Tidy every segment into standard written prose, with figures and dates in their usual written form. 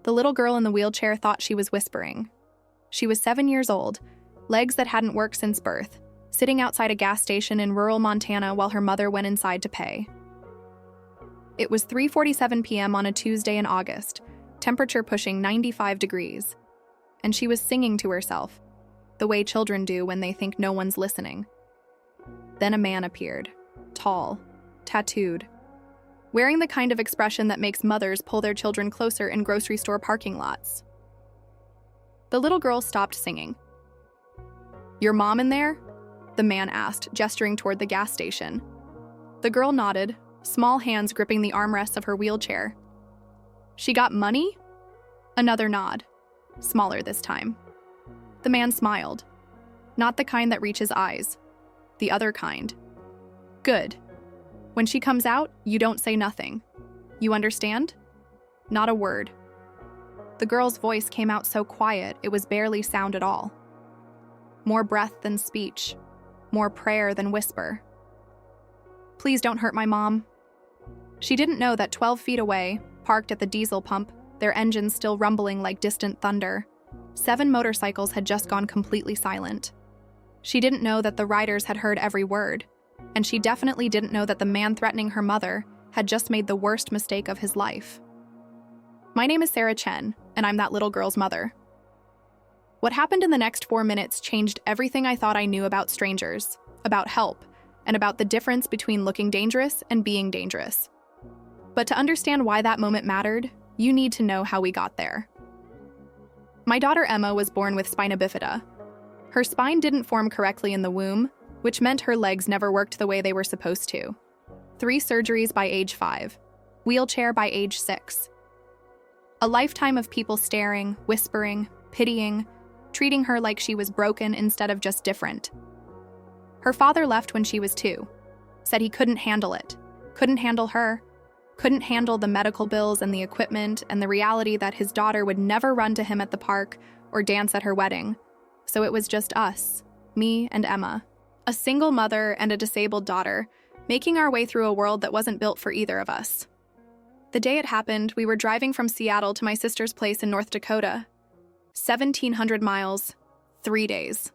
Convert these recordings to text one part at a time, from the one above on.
The little girl in the wheelchair thought she was whispering. She was 7 years old, legs that hadn't worked since birth, sitting outside a gas station in rural Montana while her mother went inside to pay. It was 3:47 p.m. on a Tuesday in August, temperature pushing 95 degrees, and she was singing to herself, the way children do when they think no one's listening. Then a man appeared, tall, tattooed, wearing the kind of expression that makes mothers pull their children closer in grocery store parking lots. The little girl stopped singing. "Your mom in there?" the man asked, gesturing toward the gas station. The girl nodded, small hands gripping the armrests of her wheelchair. "She got money?" Another nod, smaller this time. The man smiled. "Not the kind that reaches eyes. The other kind." "Good. When she comes out, you don't say nothing. You understand?" "Not a word." The girl's voice came out so quiet it was barely sound at all. More breath than speech, more prayer than whisper. "Please don't hurt my mom." She didn't know that 12 feet away, parked at the diesel pump, their engines still rumbling like distant thunder, 7 motorcycles had just gone completely silent. She didn't know that the riders had heard every word, and she definitely didn't know that the man threatening her mother had just made the worst mistake of his life. My name is Sarah Chen, and I'm that little girl's mother. What happened in the next 4 minutes changed everything I thought I knew about strangers, about help, and about the difference between looking dangerous and being dangerous. But to understand why that moment mattered, you need to know how we got there. My daughter Emma was born with spina bifida. Her spine didn't form correctly in the womb, which meant her legs never worked the way they were supposed to. 3 surgeries by age 5, wheelchair by age 6. A lifetime of people staring, whispering, pitying, treating her like she was broken instead of just different. Her father left when she was 2, said he couldn't handle it, couldn't handle her, couldn't handle the medical bills and the equipment and the reality that his daughter would never run to him at the park or dance at her wedding. So it was just us, me and Emma, a single mother and a disabled daughter, making our way through a world that wasn't built for either of us. The day it happened, we were driving from Seattle to my sister's place in North Dakota. 1,700 miles, 3 days.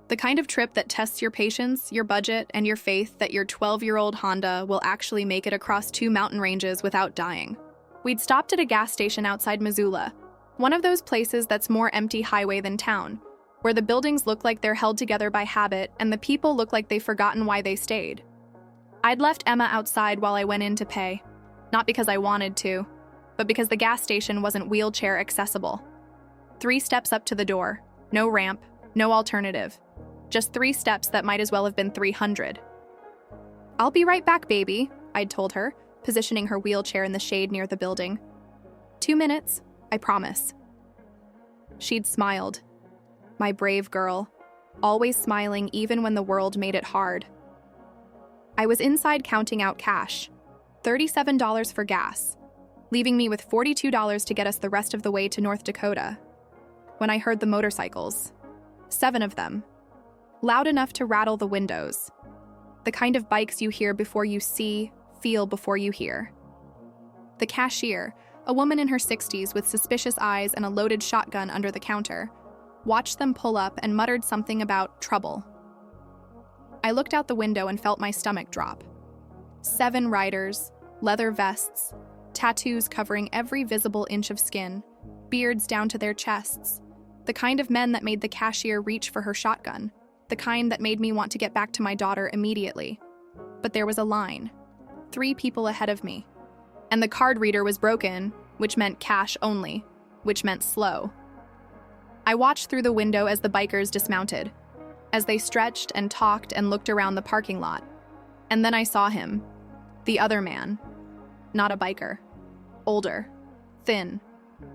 The kind of trip that tests your patience, your budget, and your faith that your 12-year-old Honda will actually make it across 2 mountain ranges without dying. We'd stopped at a gas station outside Missoula, one of those places that's more empty highway than town, where the buildings look like they're held together by habit and the people look like they've forgotten why they stayed. I'd left Emma outside while I went in to pay, not because I wanted to, but because the gas station wasn't wheelchair accessible. 3 steps up to the door, no ramp, no alternative. Just 3 steps that might as well have been 300. "I'll be right back, baby," I'd told her, positioning her wheelchair in the shade near the building. 2 minutes, I promise. She'd smiled. My brave girl, always smiling even when the world made it hard. I was inside counting out cash, $37 for gas, leaving me with $42 to get us the rest of the way to North Dakota, when I heard the motorcycles. 7 of them. Loud enough to rattle the windows. The kind of bikes you hear before you see, feel before you hear. The cashier, a woman in her 60s with suspicious eyes and a loaded shotgun under the counter, watched them pull up and muttered something about trouble. I looked out the window and felt my stomach drop. 7 riders, leather vests, tattoos covering every visible inch of skin, beards down to their chests, the kind of men that made the cashier reach for her shotgun, the kind that made me want to get back to my daughter immediately. But there was a line, 3 people ahead of me, and the card reader was broken, which meant cash only, which meant slow. I watched through the window as the bikers dismounted, as they stretched and talked and looked around the parking lot. And then I saw him, the other man, not a biker, older, thin,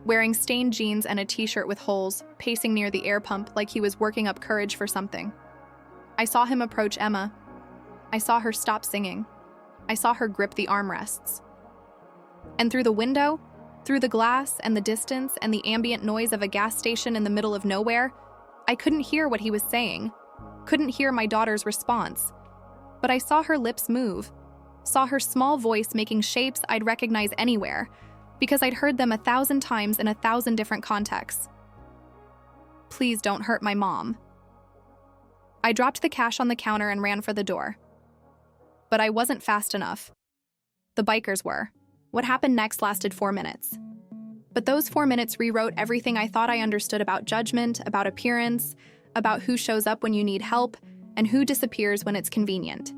wearing stained jeans and a t-shirt with holes, pacing near the air pump like he was working up courage for something. I saw him approach Emma. I saw her stop singing. I saw her grip the armrests. And through the window, through the glass and the distance and the ambient noise of a gas station in the middle of nowhere, I couldn't hear what he was saying, couldn't hear my daughter's response. But I saw her lips move, saw her small voice making shapes I'd recognize anywhere, because I'd heard them 1,000 times in 1,000 different contexts. Please don't hurt my mom. I dropped the cash on the counter and ran for the door. But I wasn't fast enough. The bikers were. What happened next lasted 4 minutes. But those 4 minutes rewrote everything I thought I understood about judgment, about appearance, about who shows up when you need help, and who disappears when it's convenient.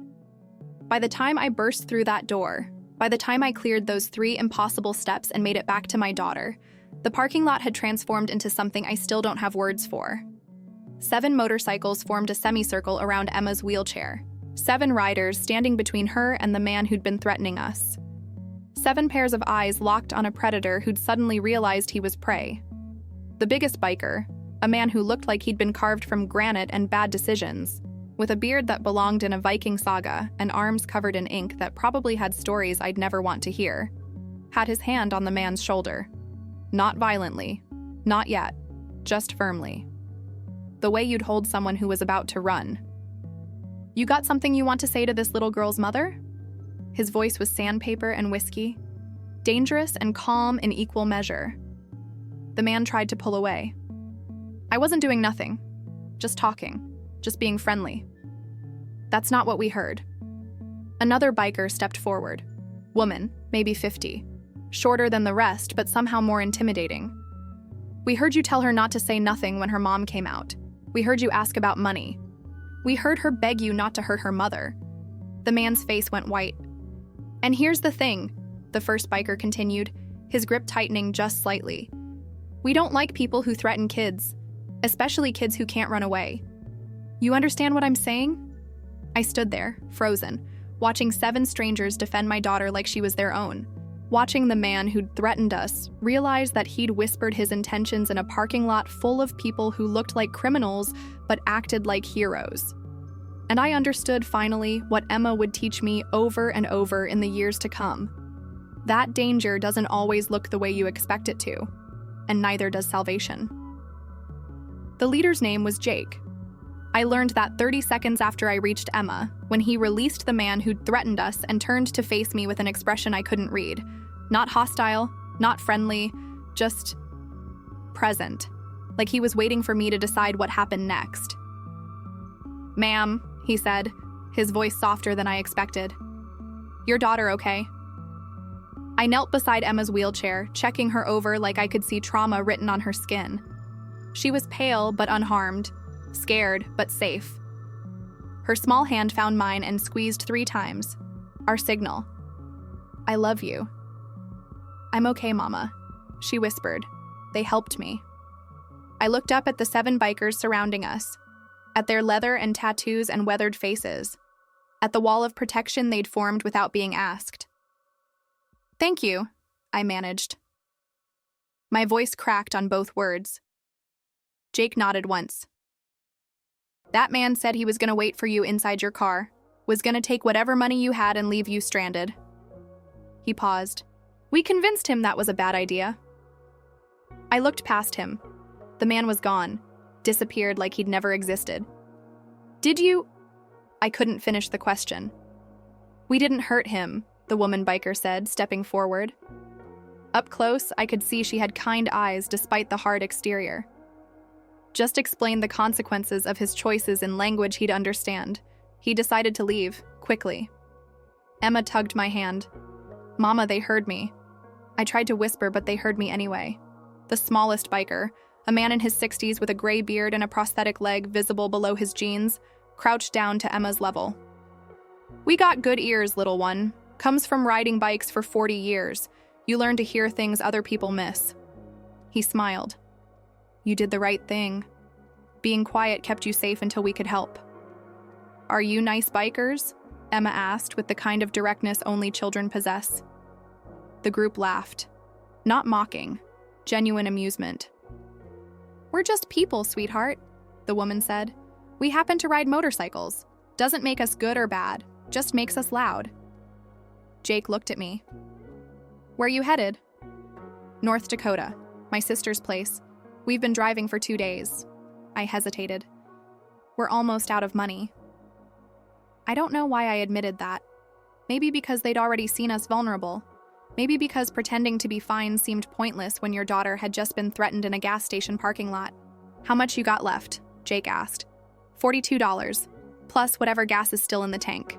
By the time I burst through that door, by the time I cleared those 3 impossible steps and made it back to my daughter, the parking lot had transformed into something I still don't have words for. 7 motorcycles formed a semicircle around Emma's wheelchair. 7 riders standing between her and the man who'd been threatening us. 7 pairs of eyes locked on a predator who'd suddenly realized he was prey. The biggest biker, a man who looked like he'd been carved from granite and bad decisions, with a beard that belonged in a Viking saga and arms covered in ink that probably had stories I'd never want to hear, had his hand on the man's shoulder. Not violently, not yet, just firmly. The way you'd hold someone who was about to run. "You got something you want to say to this little girl's mother?" His voice was sandpaper and whiskey, dangerous and calm in equal measure. The man tried to pull away. I wasn't doing nothing, just talking, just being friendly. That's not what we heard. Another biker stepped forward. Woman, maybe 50. Shorter than the rest, but somehow more intimidating. "We heard you tell her not to say nothing when her mom came out. We heard you ask about money. We heard her beg you not to hurt her mother." The man's face went white. "And here's the thing," the first biker continued, his grip tightening just slightly. "We don't like people who threaten kids, especially kids who can't run away. You understand what I'm saying?" I stood there, frozen, watching 7 strangers defend my daughter like she was their own. Watching the man who'd threatened us realize that he'd whispered his intentions in a parking lot full of people who looked like criminals but acted like heroes. And I understood finally what Emma would teach me over and over in the years to come. That danger doesn't always look the way you expect it to, and neither does salvation. The leader's name was Jake. I learned that 30 seconds after I reached Emma, when he released the man who'd threatened us and turned to face me with an expression I couldn't read. Not hostile, not friendly, just present, like he was waiting for me to decide what happened next. "Ma'am," he said, his voice softer than I expected. "Your daughter okay?" I knelt beside Emma's wheelchair, checking her over like I could see trauma written on her skin. She was pale but unharmed, scared but safe. Her small hand found mine and squeezed 3 times. Our signal. "I love you." "I'm okay, Mama," she whispered. They helped me. I looked up at the 7 bikers surrounding us, at their leather and tattoos and weathered faces, at the wall of protection they'd formed without being asked. "Thank you," I managed. My voice cracked on both words. Jake nodded once. "That man said he was going to wait for you inside your car, was going to take whatever money you had and leave you stranded." He paused. "We convinced him that was a bad idea." I looked past him. The man was gone, disappeared like he'd never existed. "Did you—" I couldn't finish the question. "We didn't hurt him," the woman biker said, stepping forward. Up close, I could see she had kind eyes despite the hard exterior. Just explained the consequences of his choices in language he'd understand. He decided to leave, quickly. Emma tugged my hand. "Mama, they heard me." I tried to whisper, but they heard me anyway. The smallest biker, a man in his 60s with a gray beard and a prosthetic leg visible below his jeans, crouched down to Emma's level. "We got good ears, little one. Comes from riding bikes for 40 years. You learn to hear things other people miss." He smiled. "You did the right thing. Being quiet kept you safe until we could help." "Are you nice bikers?" Emma asked with the kind of directness only children possess. The group laughed. Not mocking, genuine amusement. "We're just people, sweetheart," the woman said. "We happen to ride motorcycles. Doesn't make us good or bad, just makes us loud." Jake looked at me. "Where you headed?" "North Dakota, my sister's place. We've been driving for 2 days." I hesitated. "We're almost out of money." I don't know why I admitted that. Maybe because they'd already seen us vulnerable. Maybe because pretending to be fine seemed pointless when your daughter had just been threatened in a gas station parking lot. "How much you got left?" Jake asked. $42, plus whatever gas is still in the tank.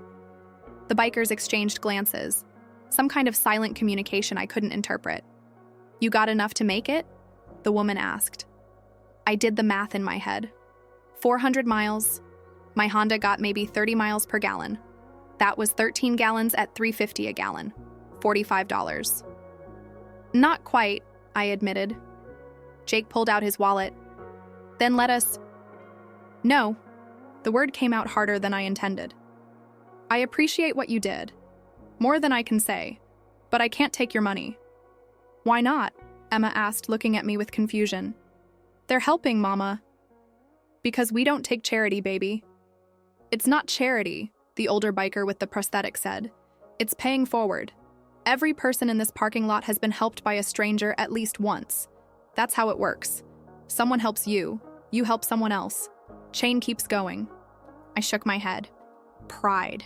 The bikers exchanged glances, some kind of silent communication I couldn't interpret. "You got enough to make it?" the woman asked. I did the math in my head. 400 miles. My Honda got maybe 30 miles per gallon. That was 13 gallons at $3.50 a gallon. $45. "Not quite," I admitted. Jake pulled out his wallet. "Then let us..." "No." The word came out harder than I intended. "I appreciate what you did. More than I can say. But I can't take your money." "Why not?" Emma asked, looking at me with confusion. "They're helping, Mama." "Because we don't take charity, baby." "It's not charity," the older biker with the prosthetic said. "It's paying forward. Every person in this parking lot has been helped by a stranger at least once. That's how it works. Someone helps you. You help someone else. Chain keeps going." I shook my head. Pride.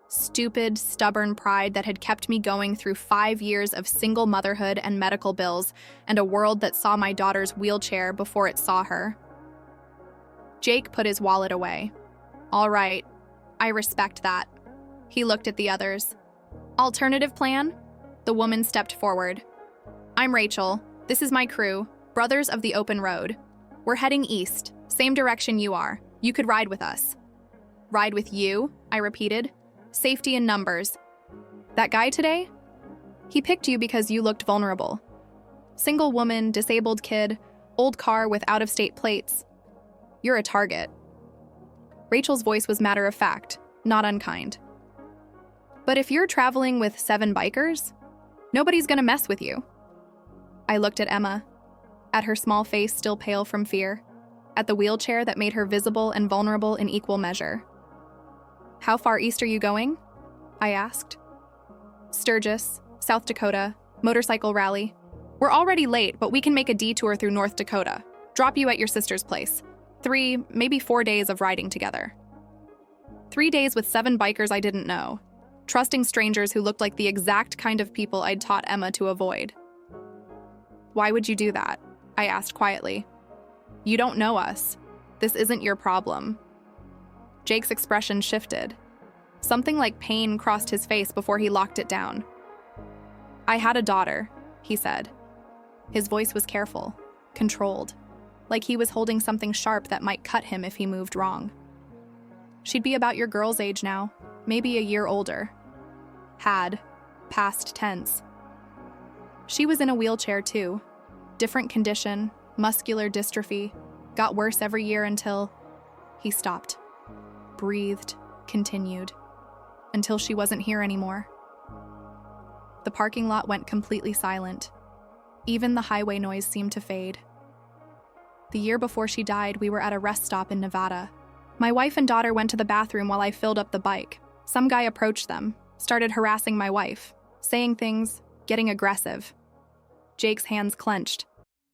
Stupid, stubborn pride that had kept me going through 5 years of single motherhood and medical bills and a world that saw my daughter's wheelchair before it saw her. Jake put his wallet away. "All right. I respect that." He looked at the others. "Alternative plan?" The woman stepped forward. "I'm Rachel. This is my crew, Brothers of the Open Road. We're heading east, same direction you are. You could ride with us." "Ride with you?" I repeated. "Safety in numbers." "That guy today? He picked you because you looked vulnerable. Single woman, disabled kid, old car with out-of-state plates. You're a target." Rachel's voice was matter of fact, not unkind. "But if you're traveling with 7 bikers, nobody's gonna mess with you." I looked at Emma, at her small face still pale from fear, at the wheelchair that made her visible and vulnerable in equal measure. "How far east are you going?" I asked. "Sturgis, South Dakota, motorcycle rally. We're already late, but we can make a detour through North Dakota, drop you at your sister's place. 3, maybe 4 days of riding together." 3 days with 7 bikers I didn't know, trusting strangers who looked like the exact kind of people I'd taught Emma to avoid. "Why would you do that?" I asked quietly. "You don't know us. This isn't your problem." Jake's expression shifted. Something like pain crossed his face before he locked it down. "I had a daughter," he said. His voice was careful, controlled, like he was holding something sharp that might cut him if he moved wrong. "She'd be about your girl's age now, maybe a year older." Had, past tense. "She was in a wheelchair too. Different condition, muscular dystrophy, got worse every year until..." He stopped, breathed, continued, "until she wasn't here anymore." The parking lot went completely silent. Even the highway noise seemed to fade. The year before she died, we were at a rest stop in Nevada. My wife and daughter went to the bathroom while I filled up the bike. Some guy approached them, started harassing my wife, saying things, getting aggressive. Jake's hands clenched.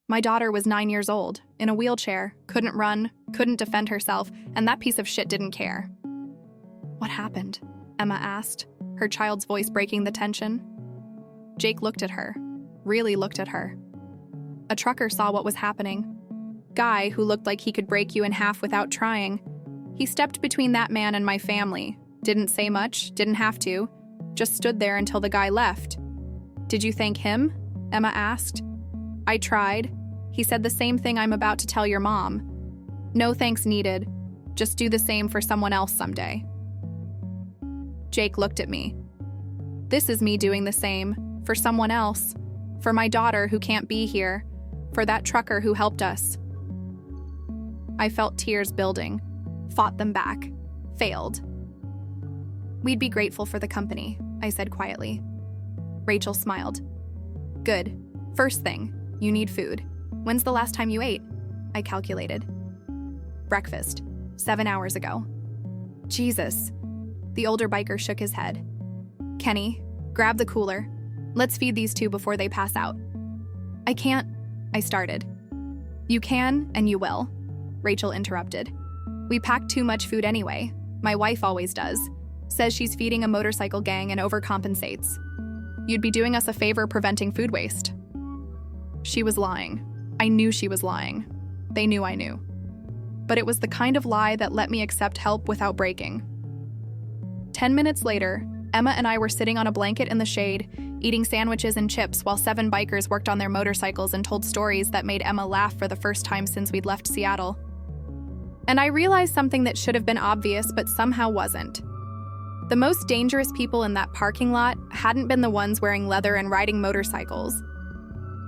My daughter was 9 years old, in a wheelchair, couldn't run, couldn't defend herself, and that piece of shit didn't care. "What happened?" Emma asked, her child's voice breaking the tension. Jake looked at her, really looked at her. A trucker saw what was happening. Guy who looked like he could break you in half without trying. He stepped between that man and my family, didn't say much, didn't have to, just stood there until the guy left. "Did you thank him?" Emma asked. "I tried. He said the same thing I'm about to tell your mom. No thanks needed. Just do the same for someone else someday." Jake looked at me. This is me doing the same, for someone else, for my daughter who can't be here, for that trucker who helped us. I felt tears building, fought them back, failed. "We'd be grateful for the company," I said quietly. Rachel smiled. "Good. First thing, you need food. When's the last time you ate?" I calculated. "Breakfast. 7 hours ago." "Jesus." The older biker shook his head. "Kenny, grab the cooler. Let's feed these 2 before they pass out." "I can't," I started. "You can, and you will," Rachel interrupted. "We pack too much food anyway. My wife always does. Says she's feeding a motorcycle gang and overcompensates." You'd be doing us a favor preventing food waste. She was lying. I knew she was lying. They knew I knew. But it was the kind of lie that let me accept help without breaking. 10 minutes later, Emma and I were sitting on a blanket in the shade, eating sandwiches and chips while 7 bikers worked on their motorcycles and told stories that made Emma laugh for the first time since we'd left Seattle. And I realized something that should have been obvious but somehow wasn't. The most dangerous people in that parking lot hadn't been the ones wearing leather and riding motorcycles.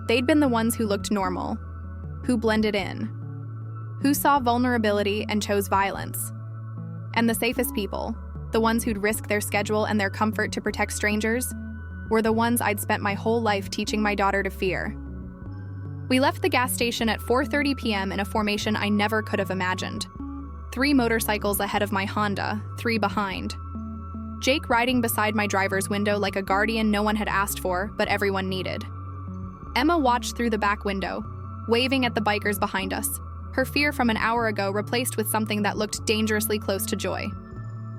They'd been the ones who looked normal, who blended in, who saw vulnerability and chose violence. And the safest people, the ones who'd risk their schedule and their comfort to protect strangers, were the ones I'd spent my whole life teaching my daughter to fear. We left the gas station at 4:30 p.m. in a formation I never could have imagined. 3 motorcycles ahead of my Honda, 3 behind. Jake riding beside my driver's window like a guardian no one had asked for, but everyone needed. Emma watched through the back window, waving at the bikers behind us, her fear from an hour ago replaced with something that looked dangerously close to joy.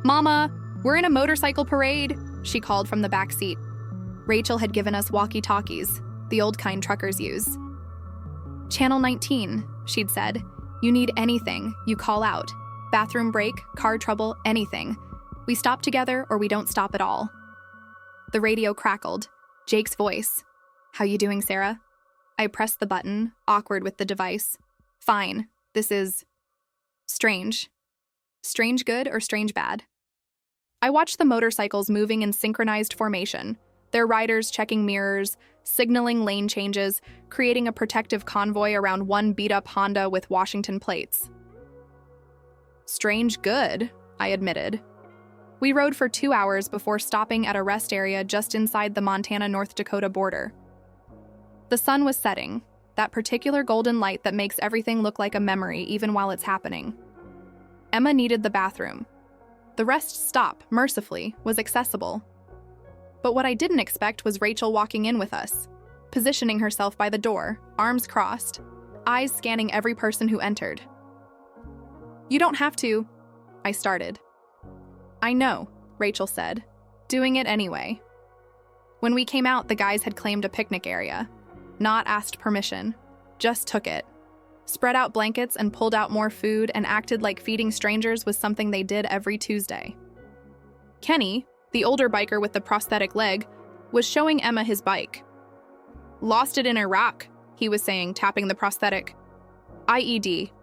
"Mama, we're in a motorcycle parade," she called from the back seat. Rachel had given us walkie-talkies, the old kind truckers use. "Channel 19, she'd said. "You need anything, you call out. Bathroom break, car trouble, anything. We stop together or we don't stop at all." The radio crackled. Jake's voice. "How you doing, Sarah?" I pressed the button, awkward with the device. "Fine. This is strange." Strange good or strange bad? I watched the motorcycles moving in synchronized formation, their riders checking mirrors, signaling lane changes, creating a protective convoy around one beat-up Honda with Washington plates. Strange good, I admitted. We rode for 2 hours before stopping at a rest area just inside the Montana-North Dakota border. The sun was setting, that particular golden light that makes everything look like a memory even while it's happening. Emma needed the bathroom. The rest stop, mercifully, was accessible. But what I didn't expect was Rachel walking in with us, positioning herself by the door, arms crossed, eyes scanning every person who entered. "You don't have to," I started. "I know," Rachel said, doing it anyway. When we came out, the guys had claimed a picnic area. Not asked permission, just took it. Spread out blankets and pulled out more food and acted like feeding strangers was something they did every Tuesday. Kenny, the older biker with the prosthetic leg, was showing Emma his bike. "Lost it in Iraq," he was saying, tapping the prosthetic. "IED.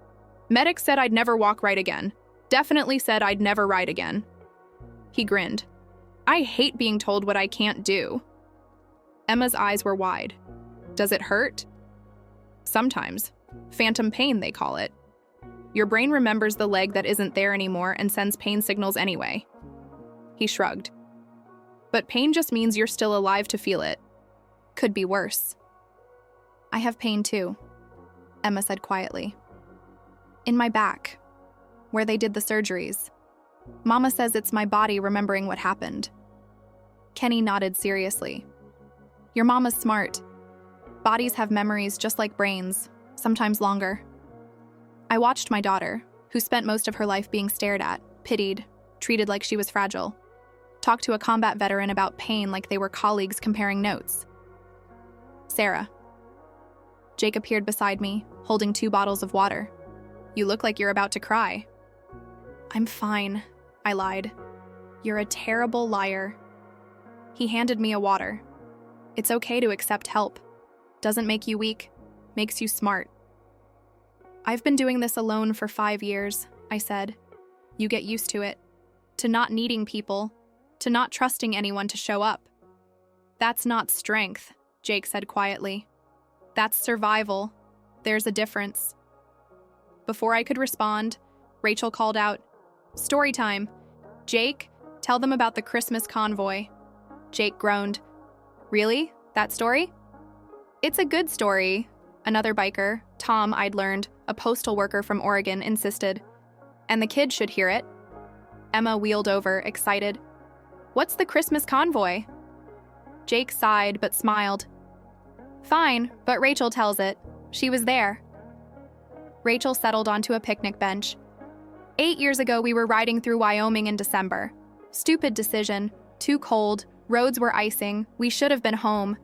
Medic said I'd never walk right again. Definitely said I'd never ride again." He grinned. "I hate being told what I can't do." Emma's eyes were wide. "Does it hurt?" "Sometimes. Phantom pain, they call it. Your brain remembers the leg that isn't there anymore and sends pain signals anyway." He shrugged. "But pain just means you're still alive to feel it. Could be worse." "I have pain too," Emma said quietly. "In my back, where they did the surgeries. Mama says it's my body remembering what happened." Kenny nodded seriously. "Your mama's smart. Bodies have memories just like brains, sometimes longer." I watched my daughter, who spent most of her life being stared at, pitied, treated like she was fragile, talk to a combat veteran about pain like they were colleagues comparing notes. "Sarah." Jake appeared beside me, holding 2 bottles of water. "You look like you're about to cry." "I'm fine," I lied. "You're a terrible liar." He handed me a water. "It's okay to accept help. Doesn't make you weak, makes you smart." "I've been doing this alone for 5 years," I said. "You get used to it. To not needing people, to not trusting anyone to show up." "That's not strength," Jake said quietly. "That's survival. There's a difference." Before I could respond, Rachel called out, "Story time. Jake, tell them about the Christmas convoy." Jake groaned. "Really? That story?" "It's a good story," another biker, Tom, I'd learned, a postal worker from Oregon, insisted. "And the kids should hear it." Emma wheeled over, excited. "What's the Christmas convoy?" Jake sighed but smiled. "Fine, but Rachel tells it. She was there." Rachel settled onto a picnic bench. 8 years ago, we were riding through Wyoming in December. Stupid decision, too cold, Roads were icing, we should have been home,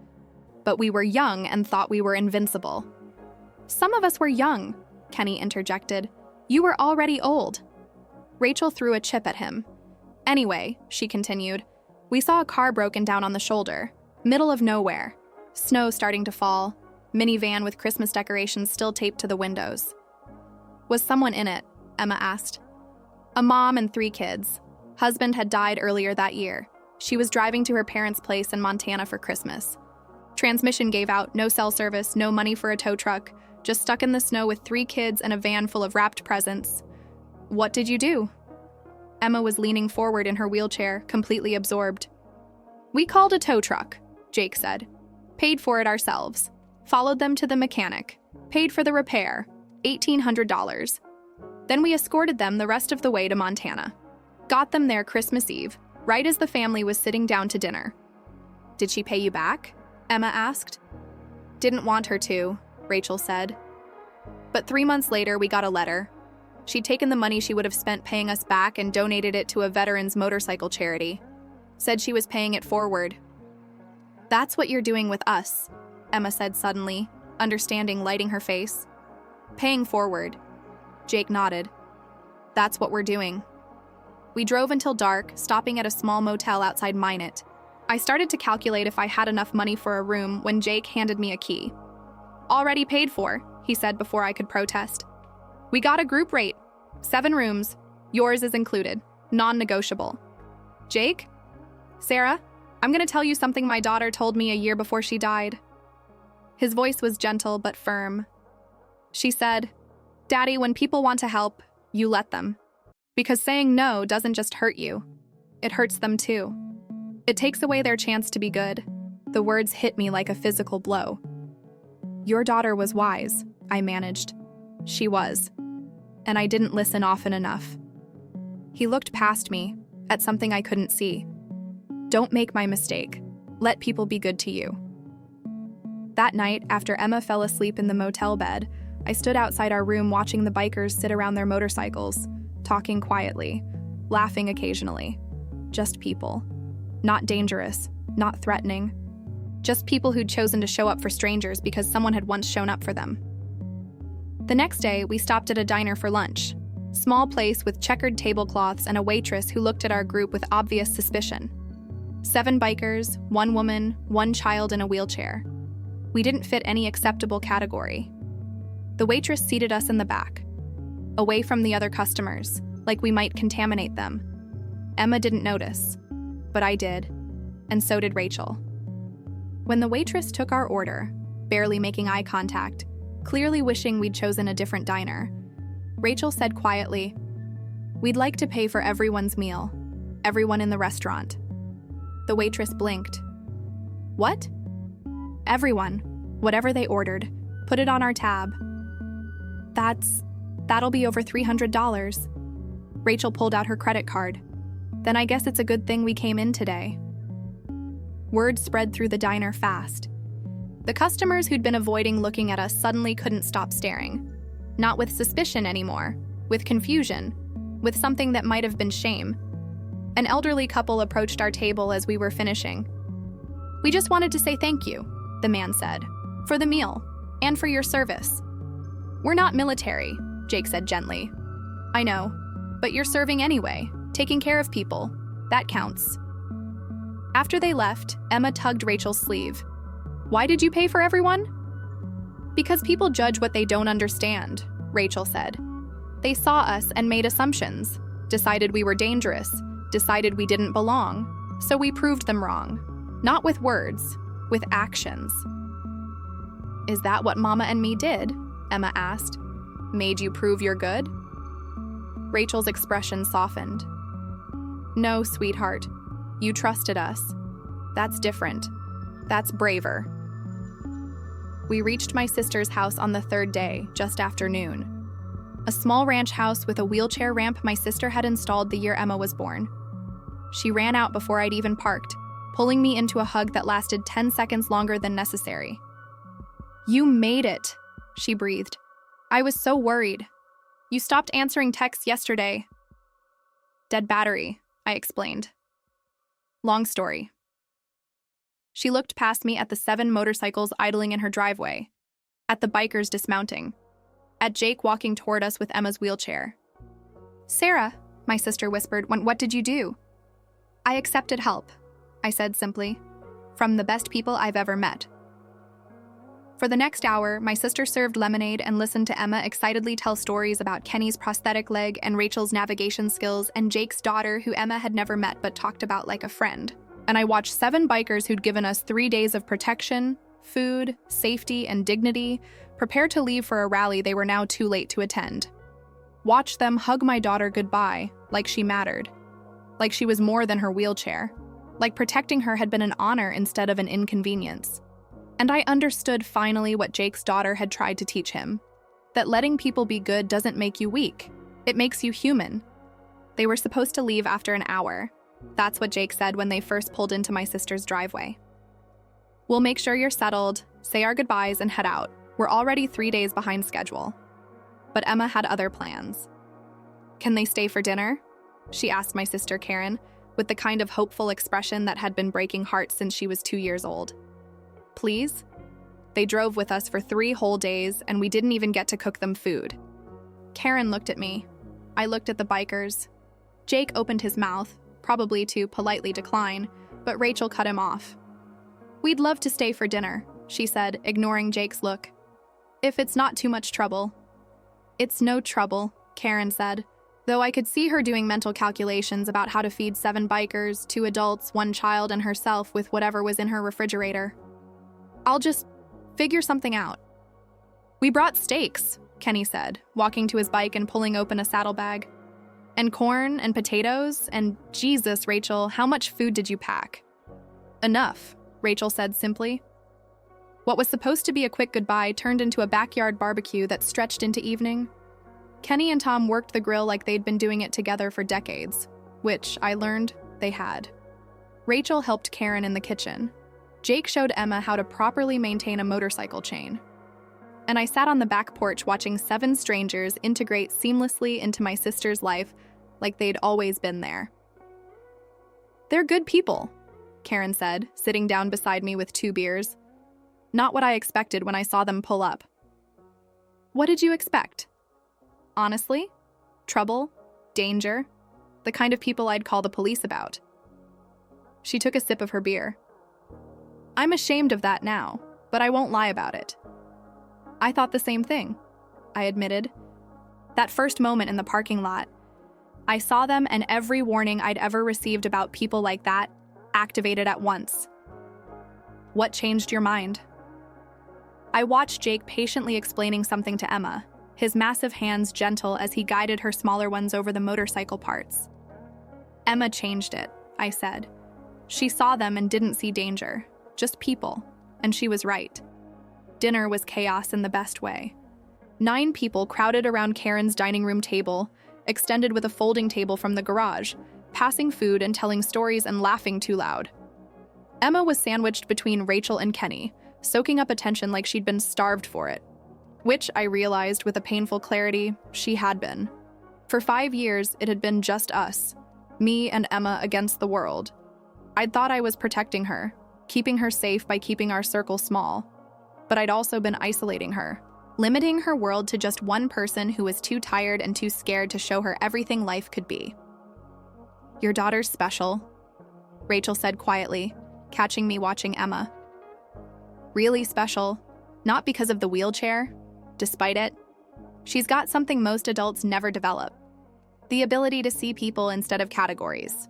but we were young and thought we were invincible. Some of us were young, Kenny interjected. You were already old. Rachel threw a chip at him. Anyway, she continued, we saw a car broken down on the shoulder, middle of nowhere. Snow starting to fall, minivan with Christmas decorations still taped to the windows. Was someone in it? Emma asked. A mom and 3 kids. Husband had died earlier that year. She was driving to her parents' place in Montana for Christmas. Transmission gave out, no cell service, no money for a tow truck, just stuck in the snow with 3 kids and a van full of wrapped presents. What did you do? Emma was leaning forward in her wheelchair, completely absorbed. We called a tow truck, Jake said. Paid for it ourselves. Followed them to the mechanic. Paid for the repair. $1,800. Then we escorted them the rest of the way to Montana. Got them there Christmas Eve, right as the family was sitting down to dinner. Did she pay you back? Emma asked. Didn't want her to, Rachel said. But 3 months later, we got a letter. She'd taken the money she would have spent paying us back and donated it to a veterans motorcycle charity. Said she was paying it forward. That's what you're doing with us, Emma said suddenly, understanding lighting her face. Paying forward. Jake nodded. That's what we're doing. We drove until dark, stopping at a small motel outside Minot. I started to calculate if I had enough money for a room when Jake handed me a key. Already paid for, he said before I could protest. We got a group rate. 7 rooms. Yours is included. Non-negotiable. Jake? Sarah, I'm going to tell you something my daughter told me a year before she died. His voice was gentle but firm. She said, Daddy, when people want to help, you let them. Because saying no doesn't just hurt you. It hurts them too. It takes away their chance to be good. The words hit me like a physical blow. Your daughter was wise, I managed. She was. And I didn't listen often enough. He looked past me, at something I couldn't see. Don't make my mistake. Let people be good to you. That night, after Emma fell asleep in the motel bed, I stood outside our room watching the bikers sit around their motorcycles, talking quietly, laughing occasionally. Just people. Not dangerous, not threatening. Just people who'd chosen to show up for strangers because someone had once shown up for them. The next day, we stopped at a diner for lunch. Small place with checkered tablecloths and a waitress who looked at our group with obvious suspicion. 7 bikers, 1 woman, 1 child in a wheelchair. We didn't fit any acceptable category. The waitress seated us in the back, away from the other customers, like we might contaminate them. Emma didn't notice, but I did, and so did Rachel. When the waitress took our order, barely making eye contact, clearly wishing we'd chosen a different diner, Rachel said quietly, We'd like to pay for everyone's meal, everyone in the restaurant. The waitress blinked. What? Everyone, whatever they ordered, put it on our tab. That'll be over $300. Rachel pulled out her credit card. Then I guess it's a good thing we came in today. Word spread through the diner fast. The customers who'd been avoiding looking at us suddenly couldn't stop staring. Not with suspicion anymore, with confusion, with something that might have been shame. An elderly couple approached our table as we were finishing. We just wanted to say thank you, the man said, for the meal, and for your service. We're not military, Jake said gently. I know, but you're serving anyway, taking care of people. That counts. After they left, Emma tugged Rachel's sleeve. Why did you pay for everyone? Because people judge what they don't understand, Rachel said. They saw us and made assumptions, decided we were dangerous, decided we didn't belong, so we proved them wrong. Not with words, with actions. Is that what Mama and me did? Emma asked. Made you prove you're good? Rachel's expression softened. No, sweetheart. You trusted us. That's different. That's braver. We reached my sister's house on the 3rd day, just after noon. A small ranch house with a wheelchair ramp my sister had installed the year Emma was born. She ran out before I'd even parked, pulling me into a hug that lasted 10 seconds longer than necessary. You made it, she breathed. I was so worried. You stopped answering texts yesterday. Dead battery, I explained. Long story. She looked past me at the 7 motorcycles idling in her driveway, at the bikers dismounting, at Jake walking toward us with Emma's wheelchair. "Sarah," my sister whispered, "what did you do?" "I accepted help," I said simply, "from the best people I've ever met." For the next hour, my sister served lemonade and listened to Emma excitedly tell stories about Kenny's prosthetic leg and Rachel's navigation skills and Jake's daughter, who Emma had never met but talked about like a friend. And I watched 7 bikers who'd given us 3 days of protection, food, safety, and dignity prepare to leave for a rally they were now too late to attend. Watch them hug my daughter goodbye like she mattered, like she was more than her wheelchair, like protecting her had been an honor instead of an inconvenience. And I understood finally what Jake's daughter had tried to teach him, that letting people be good doesn't make you weak, it makes you human. They were supposed to leave after an hour. That's what Jake said when they first pulled into my sister's driveway. "We'll make sure you're settled, say our goodbyes, and head out. We're already 3 days behind schedule." But Emma had other plans. "Can they stay for dinner?" she asked my sister Karen, with the kind of hopeful expression that had been breaking hearts since she was 2 years old. "Please?" They drove with us for 3 whole days, and we didn't even get to cook them food. Karen looked at me. I looked at the bikers. Jake opened his mouth, probably to politely decline, but Rachel cut him off. "We'd love to stay for dinner," she said, ignoring Jake's look. "If it's not too much trouble." "It's no trouble," Karen said, though I could see her doing mental calculations about how to feed 7 bikers, 2 adults, 1 child, and herself with whatever was in her refrigerator. "I'll just figure something out." "We brought steaks," Kenny said, walking to his bike and pulling open a saddlebag. "And corn and potatoes, and Jesus, Rachel, how much food did you pack?" "Enough," Rachel said simply. What was supposed to be a quick goodbye turned into a backyard barbecue that stretched into evening. Kenny and Tom worked the grill like they'd been doing it together for decades, which, I learned, they had. Rachel helped Karen in the kitchen. Jake showed Emma how to properly maintain a motorcycle chain. And I sat on the back porch watching 7 strangers integrate seamlessly into my sister's life like they'd always been there. "They're good people," Karen said, sitting down beside me with 2 beers. Not what I expected when I saw them pull up. "What did you expect?" "Honestly, trouble, danger, the kind of people I'd call the police about." She took a sip of her beer. "I'm ashamed of that now, but I won't lie about it." "I thought the same thing," I admitted. That first moment in the parking lot, I saw them and every warning I'd ever received about people like that activated at once. "What changed your mind?" I watched Jake patiently explaining something to Emma, his massive hands gentle as he guided her smaller ones over the motorcycle parts. "Emma changed it," I said. "She saw them and didn't see danger, just people, and she was right." Dinner was chaos in the best way. 9 people crowded around Karen's dining room table, extended with a folding table from the garage, passing food and telling stories and laughing too loud. Emma was sandwiched between Rachel and Kenny, soaking up attention like she'd been starved for it, which I realized with a painful clarity she had been. For 5 years, it had been just us, me and Emma against the world. I'd thought I was protecting her, keeping her safe by keeping our circle small, but I'd also been isolating her, limiting her world to just one person who was too tired and too scared to show her everything life could be. "Your daughter's special," Rachel said quietly, catching me watching Emma. "Really special, not because of the wheelchair, despite it. She's got something most adults never develop, the ability to see people instead of categories.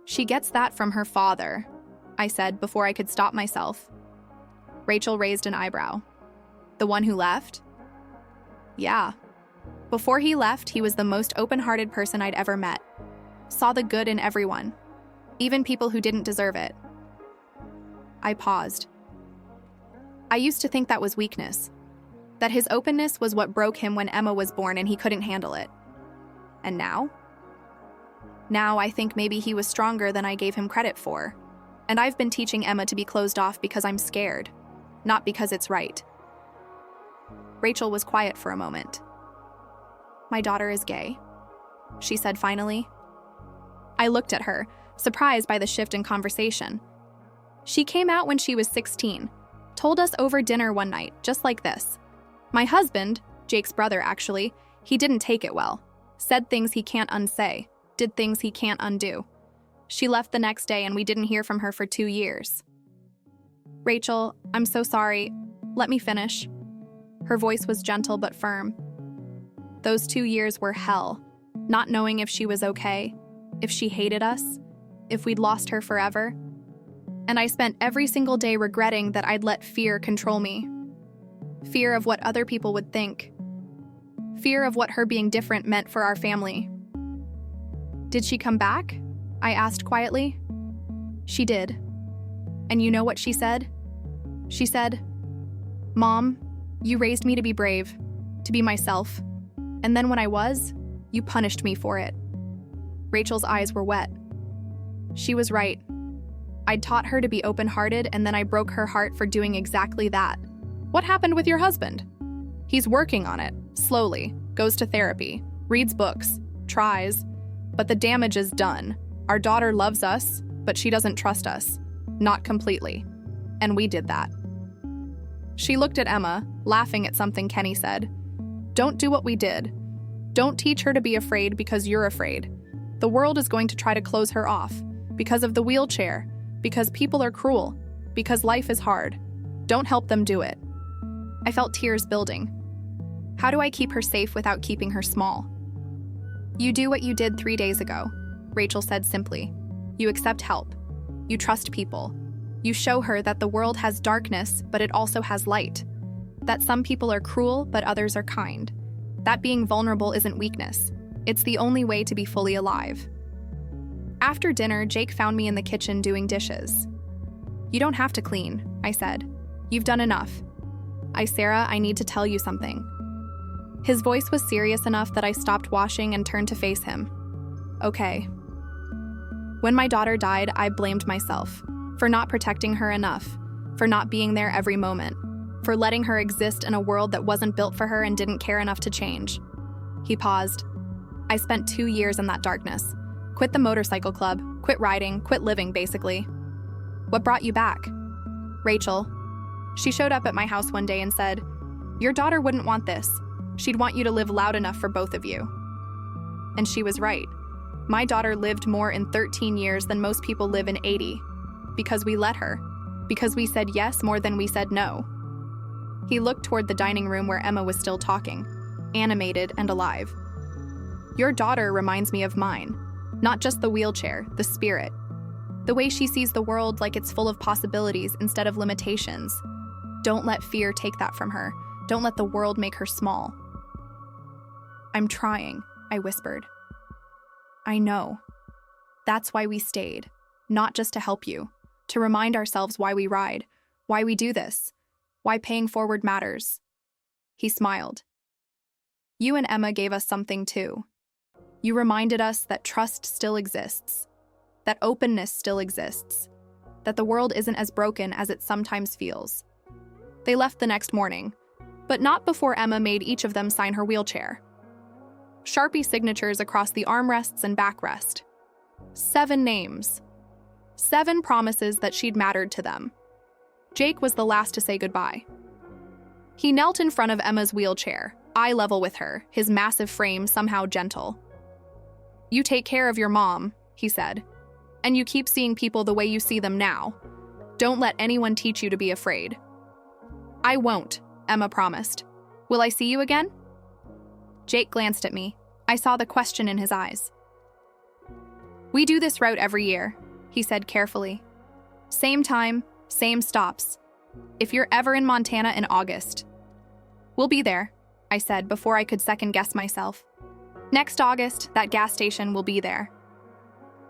She gets that from her father," I said before I could stop myself. Rachel raised an eyebrow. "The one who left?" "Yeah. Before he left, he was the most open-hearted person I'd ever met. Saw the good in everyone, even people who didn't deserve it." I paused. I used to think that was weakness, that his openness was what broke him when Emma was born and he couldn't handle it. And now? Now I think maybe he was stronger than I gave him credit for, and I've been teaching Emma to be closed off because I'm scared, not because it's right. Rachel was quiet for a moment. "My daughter is gay," she said finally. I looked at her, surprised by the shift in conversation. She came out when she was 16, told us over dinner one night, just like this. My husband, Jake's brother actually, he didn't take it well. Said things he can't unsay, did things he can't undo. She left the next day and we didn't hear from her for 2 years. Rachel, I'm so sorry. Let me finish. Her voice was gentle but firm. Those 2 years were hell, not knowing if she was okay, if she hated us, if we'd lost her forever. And I spent every single day regretting that I'd let fear control me. Fear of what other people would think. Fear of what her being different meant for our family. Did she come back? I asked quietly. She did. And you know what she said? She said, "Mom, you raised me to be brave, to be myself. And then when I was, you punished me for it." Rachel's eyes were wet. She was right. I'd taught her to be open-hearted, and then I broke her heart for doing exactly that. What happened with your husband? He's working on it, slowly, goes to therapy, reads books, tries, but the damage is done. Our daughter loves us, but she doesn't trust us. Not completely. And we did that. She looked at Emma, laughing at something Kenny said. Don't do what we did. Don't teach her to be afraid because you're afraid. The world is going to try to close her off, because of the wheelchair, because people are cruel, because life is hard. Don't help them do it. I felt tears building. How do I keep her safe without keeping her small? You do what you did 3 days ago, Rachel said simply. You accept help. You trust people. You show her that the world has darkness, but it also has light. That some people are cruel, but others are kind. That being vulnerable isn't weakness. It's the only way to be fully alive. After dinner, Jake found me in the kitchen doing dishes. You don't have to clean, I said. You've done enough. Sarah, I need to tell you something. His voice was serious enough that I stopped washing and turned to face him. Okay. When my daughter died, I blamed myself for not protecting her enough, for not being there every moment, for letting her exist in a world that wasn't built for her and didn't care enough to change. He paused. I spent 2 years in that darkness. Quit the motorcycle club, quit riding, quit living, basically. What brought you back? Rachel. She showed up at my house one day and said, "Your daughter wouldn't want this. She'd want you to live loud enough for both of you." And she was right. My daughter lived more in 13 years than most people live in 80. Because we let her. Because we said yes more than we said no. He looked toward the dining room where Emma was still talking, animated and alive. Your daughter reminds me of mine. Not just the wheelchair, the spirit. The way she sees the world like it's full of possibilities instead of limitations. Don't let fear take that from her. Don't let the world make her small. I'm trying, I whispered. I know. That's why we stayed. Not just to help you. To remind ourselves why we ride. Why we do this. Why paying forward matters. He smiled. You and Emma gave us something too. You reminded us that trust still exists. That openness still exists. That the world isn't as broken as it sometimes feels. They left the next morning, but not before Emma made each of them sign her wheelchair. Sharpie signatures across the armrests and backrest. 7 names. 7 promises that she'd mattered to them. Jake was the last to say goodbye. He knelt in front of Emma's wheelchair, eye level with her, his massive frame somehow gentle. You take care of your mom, he said, and you keep seeing people the way you see them now. Don't let anyone teach you to be afraid. I won't, Emma promised. Will I see you again? Jake glanced at me. I saw the question in his eyes. We do this route every year, he said carefully. Same time, same stops. If you're ever in Montana in August. We'll be there, I said before I could second-guess myself. Next August, that gas station will be there.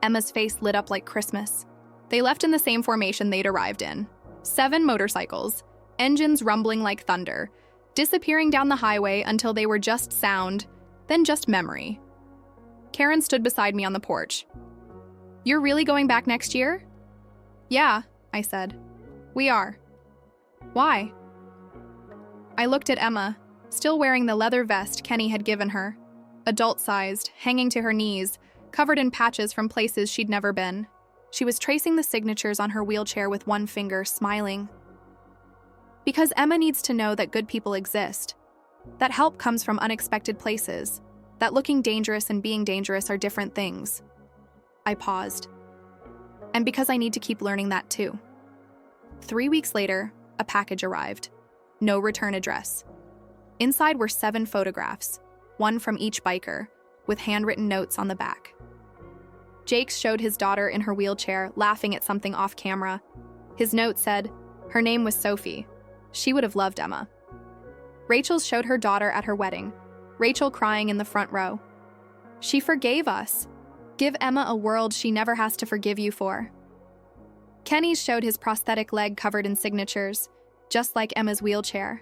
Emma's face lit up like Christmas. They left in the same formation they'd arrived in. 7 motorcycles, engines rumbling like thunder, disappearing down the highway until they were just sound, then just memory. Karen stood beside me on the porch. You're really going back next year? Yeah, I said. We are. Why? I looked at Emma, still wearing the leather vest Kenny had given her, adult-sized, hanging to her knees, covered in patches from places she'd never been. She was tracing the signatures on her wheelchair with one finger, smiling. Because Emma needs to know that good people exist, that help comes from unexpected places, that looking dangerous and being dangerous are different things. I paused. And because I need to keep learning that too. 3 weeks later, a package arrived. No return address. Inside were 7 photographs, one from each biker, with handwritten notes on the back. Jake showed his daughter in her wheelchair, laughing at something off camera. His note said, her name was Sophie. She would have loved Emma. Rachel showed her daughter at her wedding, Rachel crying in the front row. She forgave us. Give Emma a world she never has to forgive you for. Kenny's showed his prosthetic leg covered in signatures, just like Emma's wheelchair.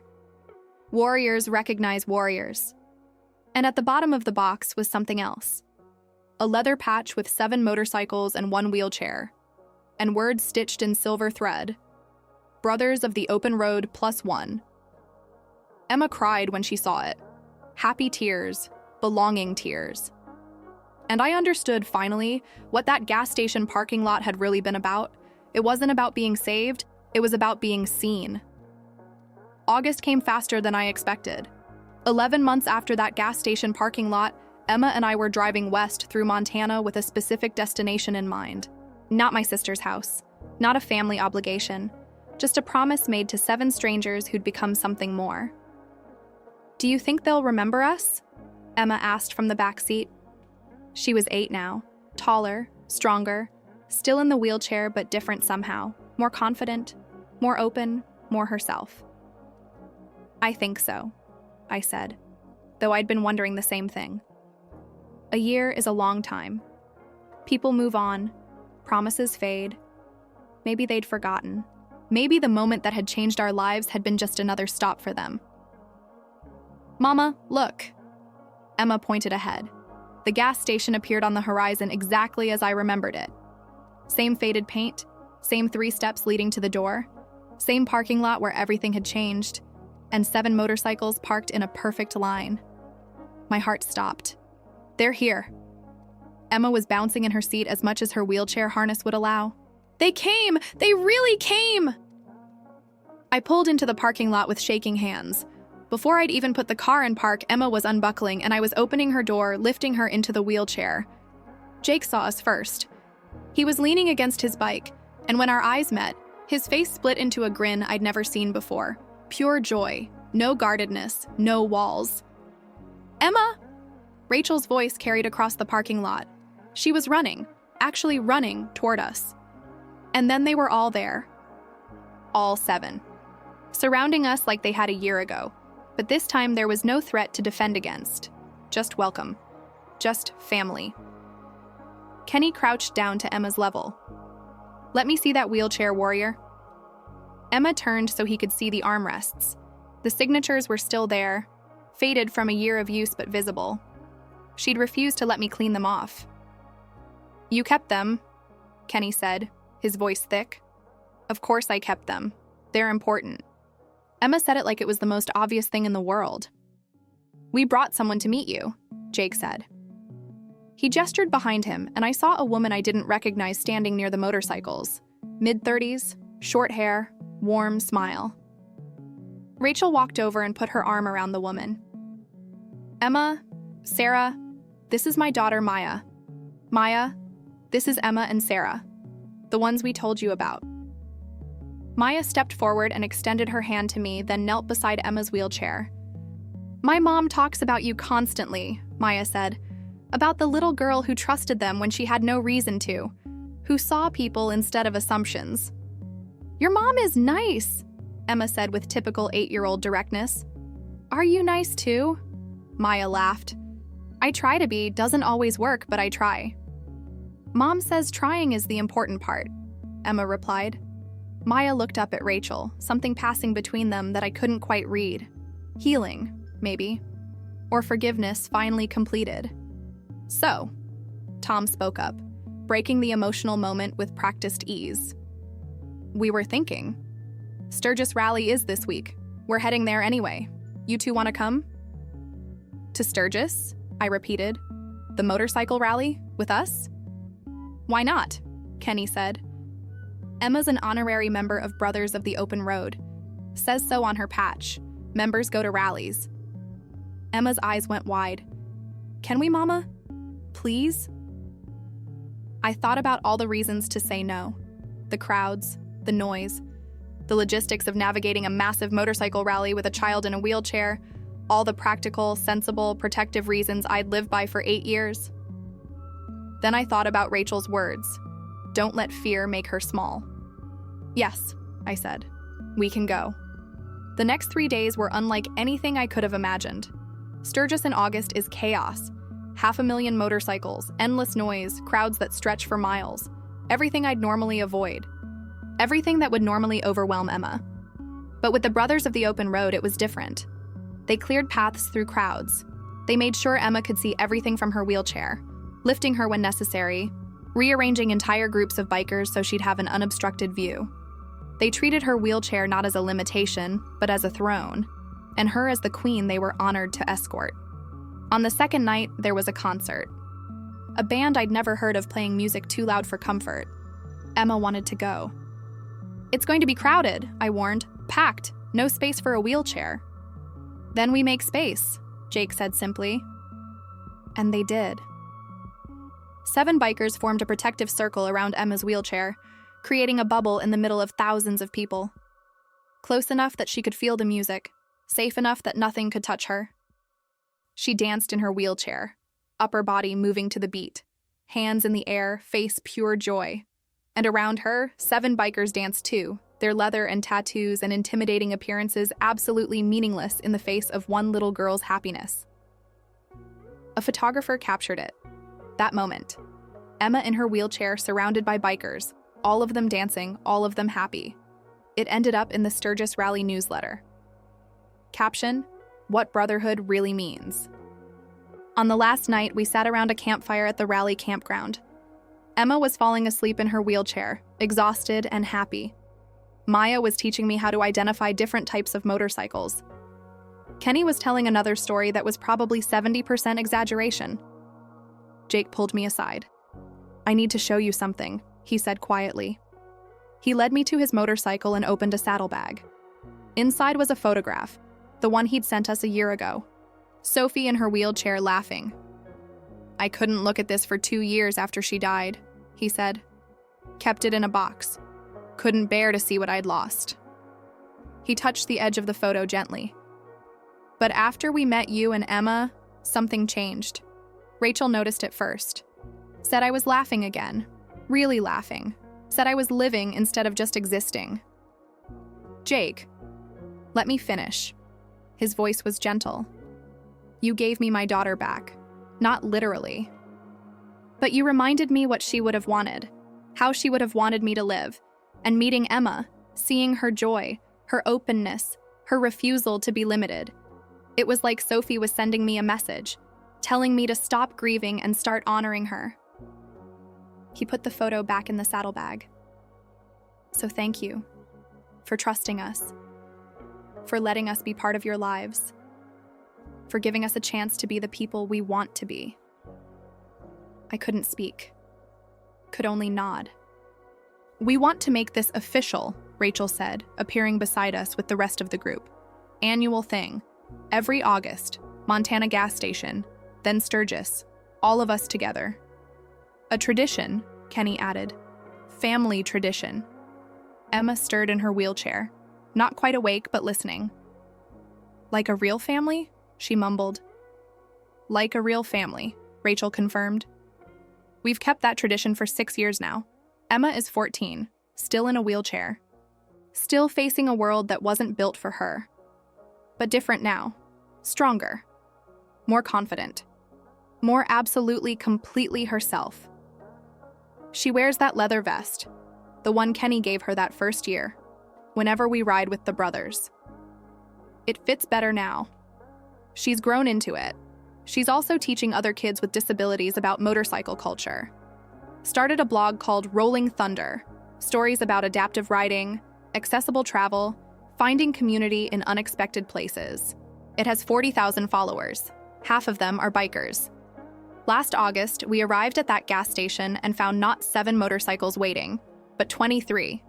Warriors recognize warriors. And at the bottom of the box was something else. A leather patch with 7 motorcycles and 1 wheelchair, and words stitched in silver thread. Brothers of the Open Road +1. Emma cried when she saw it. Happy tears, belonging tears. And I understood, finally, what that gas station parking lot had really been about. It wasn't about being saved, it was about being seen. August came faster than I expected. 11 months after that gas station parking lot, Emma and I were driving west through Montana with a specific destination in mind. Not my sister's house, not a family obligation, just a promise made to 7 strangers who'd become something more. Do you think they'll remember us? Emma asked from the back seat. She was 8 now, taller, stronger, still in the wheelchair but different somehow, more confident, more open, more herself. I think so, I said, though I'd been wondering the same thing. A year is a long time. People move on, promises fade. Maybe they'd forgotten. Maybe the moment that had changed our lives had been just another stop for them. Mama, look. Emma pointed ahead. The gas station appeared on the horizon exactly as I remembered it. Same faded paint, same 3 steps leading to the door, same parking lot where everything had changed, and 7 motorcycles parked in a perfect line. My heart stopped. They're here. Emma was bouncing in her seat as much as her wheelchair harness would allow. They came! They really came! I pulled into the parking lot with shaking hands. Before I'd even put the car in park, Emma was unbuckling and I was opening her door, lifting her into the wheelchair. Jake saw us first. He was leaning against his bike, and when our eyes met, his face split into a grin I'd never seen before. Pure joy, no guardedness, no walls. Emma! Rachel's voice carried across the parking lot. She was running, actually running toward us. And then they were all there. All 7. Surrounding us like they had a year ago. But this time there was no threat to defend against. Just welcome. Just family. Kenny crouched down to Emma's level. Let me see that wheelchair, warrior. Emma turned so he could see the armrests. The signatures were still there, faded from a year of use but visible. She'd refused to let me clean them off. You kept them, Kenny said, his voice thick. Of course I kept them. They're important. Emma said it like it was the most obvious thing in the world. We brought someone to meet you, Jake said. He gestured behind him, and I saw a woman I didn't recognize standing near the motorcycles. Mid-30s, short hair, warm smile. Rachel walked over and put her arm around the woman. Emma, Sarah, this is my daughter Maya. Maya, this is Emma and Sarah, the ones we told you about. Maya stepped forward and extended her hand to me, then knelt beside Emma's wheelchair. My mom talks about you constantly, Maya said, about the little girl who trusted them when she had no reason to, who saw people instead of assumptions. Your mom is nice, Emma said with typical 8-year-old directness. Are you nice too? Maya laughed. I try to be, doesn't always work, but I try. Mom says trying is the important part, Emma replied. Maya looked up at Rachel, something passing between them that I couldn't quite read. Healing, maybe. Or forgiveness finally completed. So, Tom spoke up, breaking the emotional moment with practiced ease. We were thinking. Sturgis Rally is this week. We're heading there anyway. You two want to come? To Sturgis? I repeated. The motorcycle rally? With us? Why not? Kenny said. Emma's an honorary member of Brothers of the Open Road. Says so on her patch. Members go to rallies. Emma's eyes went wide. Can we, Mama? Please? I thought about all the reasons to say no. The crowds, the noise, the logistics of navigating a massive motorcycle rally with a child in a wheelchair, all the practical, sensible, protective reasons I'd lived by for 8 years. Then I thought about Rachel's words. Don't let fear make her small. Yes, I said. We can go. The next 3 days were unlike anything I could have imagined. Sturgis in August is chaos. 500,000 motorcycles, endless noise, crowds that stretch for miles. Everything I'd normally avoid. Everything that would normally overwhelm Emma. But with the Brothers of the Open Road, it was different. They cleared paths through crowds. They made sure Emma could see everything from her wheelchair, lifting her when necessary, rearranging entire groups of bikers so she'd have an unobstructed view. They treated her wheelchair not as a limitation, but as a throne, and her as the queen they were honored to escort. On the second night, there was a concert. A band I'd never heard of playing music too loud for comfort. Emma wanted to go. It's going to be crowded, I warned. Packed. No space for a wheelchair. Then we make space, Jake said simply. And they did. 7 bikers formed a protective circle around Emma's wheelchair, creating a bubble in the middle of thousands of people. Close enough that she could feel the music, safe enough that nothing could touch her. She danced in her wheelchair, upper body moving to the beat, hands in the air, face pure joy. And around her, 7 bikers danced too, their leather and tattoos and intimidating appearances absolutely meaningless in the face of one little girl's happiness. A photographer captured it. That moment. Emma in her wheelchair surrounded by bikers, all of them dancing, all of them happy. It ended up in the Sturgis Rally newsletter. Caption: What brotherhood really means. On the last night, we sat around a campfire at the rally campground. Emma was falling asleep in her wheelchair, exhausted and happy. Maya was teaching me how to identify different types of motorcycles. Kenny was telling another story that was probably 70% exaggeration. Jake pulled me aside. I need to show you something, he said quietly. He led me to his motorcycle and opened a saddlebag. Inside was a photograph, the one he'd sent us a year ago. Sophie in her wheelchair laughing. I couldn't look at this for 2 years after she died, he said. Kept it in a box. Couldn't bear to see what I'd lost. He touched the edge of the photo gently. But after we met you and Emma, something changed. Rachel noticed it first. Said I was laughing again. Really laughing. Said I was living instead of just existing. Jake, let me finish. His voice was gentle. You gave me my daughter back. Not literally. But you reminded me what she would have wanted, how she would have wanted me to live. And meeting Emma, seeing her joy, her openness, her refusal to be limited. It was like Sophie was sending me a message, telling me to stop grieving and start honoring her. He put the photo back in the saddlebag. So thank you for trusting us, for letting us be part of your lives, for giving us a chance to be the people we want to be. I couldn't speak, could only nod. We want to make this official, Rachel said, appearing beside us with the rest of the group. Annual thing. Every August, Montana gas station, then Sturgis, all of us together. A tradition, Kenny added. Family tradition. Emma stirred in her wheelchair, not quite awake but listening. Like a real family? She mumbled. Like a real family, Rachel confirmed. We've kept that tradition for 6 years now. Emma is 14, still in a wheelchair. Still facing a world that wasn't built for her. But different now. Stronger. More confident. More absolutely, completely herself. She wears that leather vest, the one Kenny gave her that first year, whenever we ride with the brothers. It fits better now. She's grown into it. She's also teaching other kids with disabilities about motorcycle culture. Started a blog called Rolling Thunder, stories about adaptive riding, accessible travel, finding community in unexpected places. It has 40,000 followers. Half of them are bikers. Last August, we arrived at that gas station and found not 7 motorcycles waiting, but 23.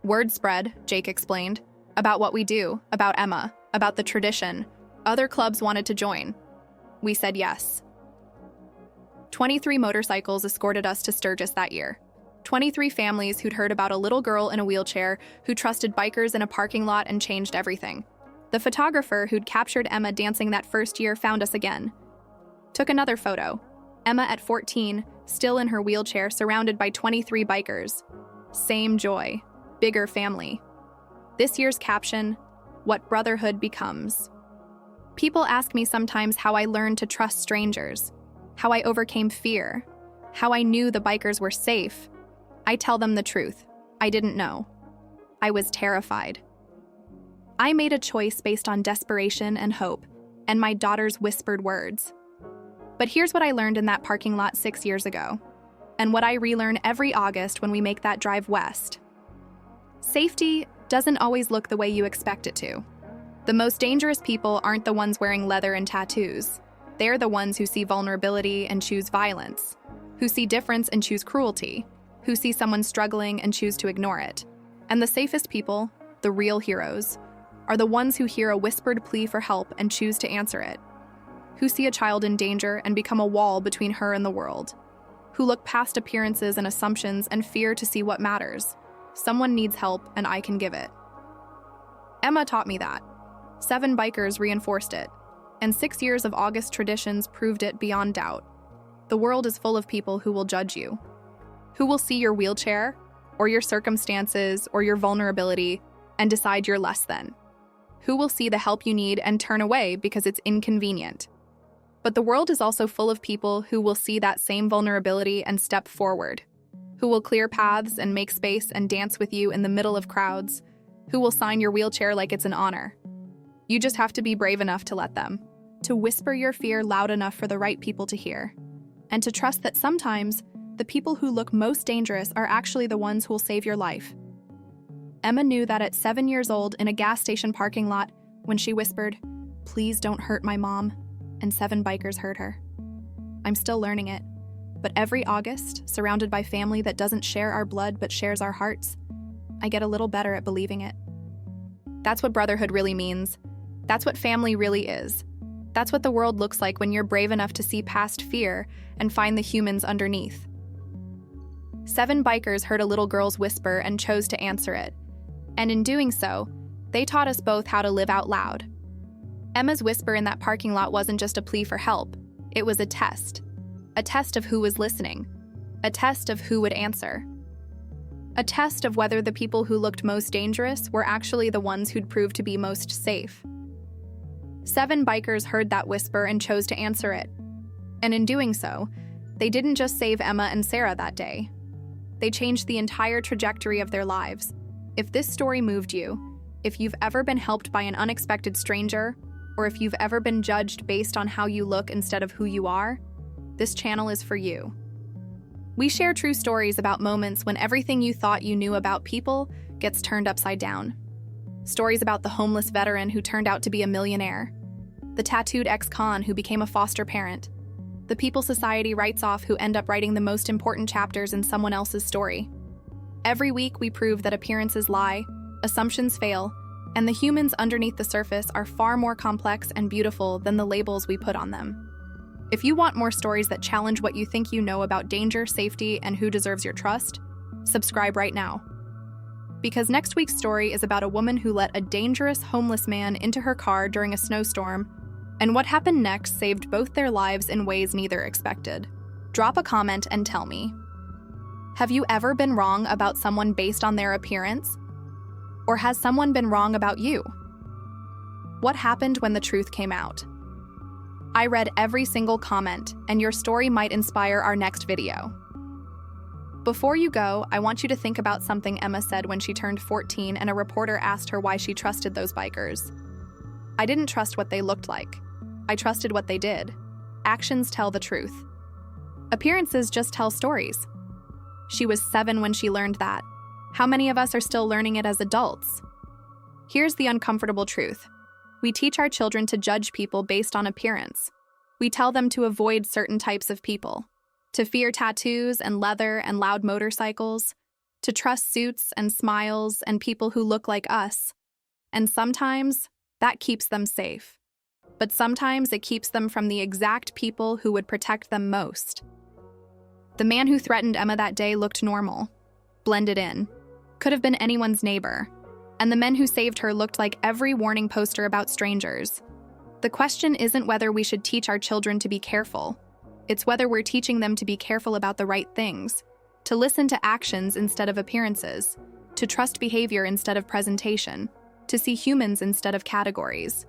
Word spread, Jake explained, about what we do, about Emma, about the tradition. Other clubs wanted to join. We said yes. 23 motorcycles escorted us to Sturgis that year. 23 families who'd heard about a little girl in a wheelchair who trusted bikers in a parking lot and changed everything. The photographer who'd captured Emma dancing that first year found us again. Took another photo. Emma at 14, still in her wheelchair, surrounded by 23 bikers. Same joy, bigger family. This year's caption, What Brotherhood Becomes. People ask me sometimes how I learned to trust strangers, how I overcame fear, how I knew the bikers were safe. I tell them the truth. I didn't know. I was terrified. I made a choice based on desperation and hope, and my daughter's whispered words. But here's what I learned in that parking lot 6 years ago, and what I relearn every August when we make that drive west. Safety doesn't always look the way you expect it to. The most dangerous people aren't the ones wearing leather and tattoos. They're the ones who see vulnerability and choose violence, who see difference and choose cruelty, who see someone struggling and choose to ignore it. And the safest people, the real heroes, are the ones who hear a whispered plea for help and choose to answer it, who see a child in danger and become a wall between her and the world, who look past appearances and assumptions and fear to see what matters. Someone needs help and I can give it. Emma taught me that. 7 bikers reinforced it, and 6 years of August traditions proved it beyond doubt. The world is full of people who will judge you, who will see your wheelchair, or your circumstances, or your vulnerability, and decide you're less than, who will see the help you need and turn away because it's inconvenient. But the world is also full of people who will see that same vulnerability and step forward, who will clear paths and make space and dance with you in the middle of crowds, who will sign your wheelchair like it's an honor. You just have to be brave enough to let them, to whisper your fear loud enough for the right people to hear, and to trust that sometimes the people who look most dangerous are actually the ones who will save your life. Emma knew that at 7 years old in a gas station parking lot when she whispered, "Please don't hurt my mom," and 7 bikers heard her. I'm still learning it, but every August, surrounded by family that doesn't share our blood but shares our hearts, I get a little better at believing it. That's what brotherhood really means. That's what family really is. That's what the world looks like when you're brave enough to see past fear and find the humans underneath. 7 bikers heard a little girl's whisper and chose to answer it. And in doing so, they taught us both how to live out loud. Emma's whisper in that parking lot wasn't just a plea for help. It was a test of who was listening, a test of who would answer, a test of whether the people who looked most dangerous were actually the ones who'd prove to be most safe. 7 bikers heard that whisper and chose to answer it. And in doing so, they didn't just save Emma and Sarah that day. They changed the entire trajectory of their lives. If this story moved you, if you've ever been helped by an unexpected stranger, or if you've ever been judged based on how you look instead of who you are, this channel is for you. We share true stories about moments when everything you thought you knew about people gets turned upside down. Stories about the homeless veteran who turned out to be a millionaire, the tattooed ex-con who became a foster parent, the people society writes off who end up writing the most important chapters in someone else's story. Every week we prove that appearances lie, assumptions fail, and the humans underneath the surface are far more complex and beautiful than the labels we put on them. If you want more stories that challenge what you think you know about danger, safety, and who deserves your trust, subscribe right now. Because next week's story is about a woman who let a dangerous homeless man into her car during a snowstorm, and what happened next saved both their lives in ways neither expected. Drop a comment and tell me. Have you ever been wrong about someone based on their appearance? Or has someone been wrong about you? What happened when the truth came out? I read every single comment, and your story might inspire our next video. Before you go, I want you to think about something Emma said when she turned 14 and a reporter asked her why she trusted those bikers. I didn't trust what they looked like. I trusted what they did. Actions tell the truth. Appearances just tell stories. She was 7 when she learned that. How many of us are still learning it as adults? Here's the uncomfortable truth. We teach our children to judge people based on appearance. We tell them to avoid certain types of people, to fear tattoos and leather and loud motorcycles, to trust suits and smiles and people who look like us. And sometimes that keeps them safe. But sometimes it keeps them from the exact people who would protect them most. The man who threatened Emma that day looked normal, blended in, could have been anyone's neighbor. And the men who saved her looked like every warning poster about strangers. The question isn't whether we should teach our children to be careful. It's whether we're teaching them to be careful about the right things, to listen to actions instead of appearances, to trust behavior instead of presentation, to see humans instead of categories.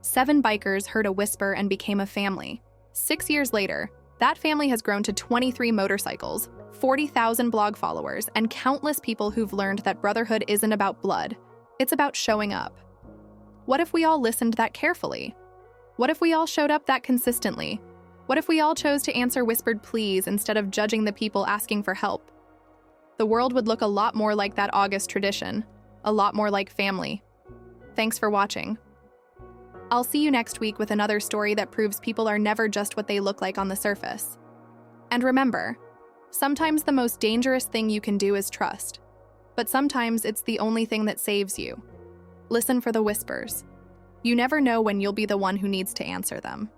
7 bikers heard a whisper and became a family. 6 years later, that family has grown to 23 motorcycles, 40,000 blog followers, and countless people who've learned that brotherhood isn't about blood. It's about showing up. What if we all listened that carefully? What if we all showed up that consistently? What if we all chose to answer whispered please instead of judging the people asking for help? The world would look a lot more like that August tradition, a lot more like family. Thanks for watching. I'll see you next week with another story that proves people are never just what they look like on the surface. And remember, sometimes the most dangerous thing you can do is trust, but sometimes it's the only thing that saves you. Listen for the whispers. You never know when you'll be the one who needs to answer them.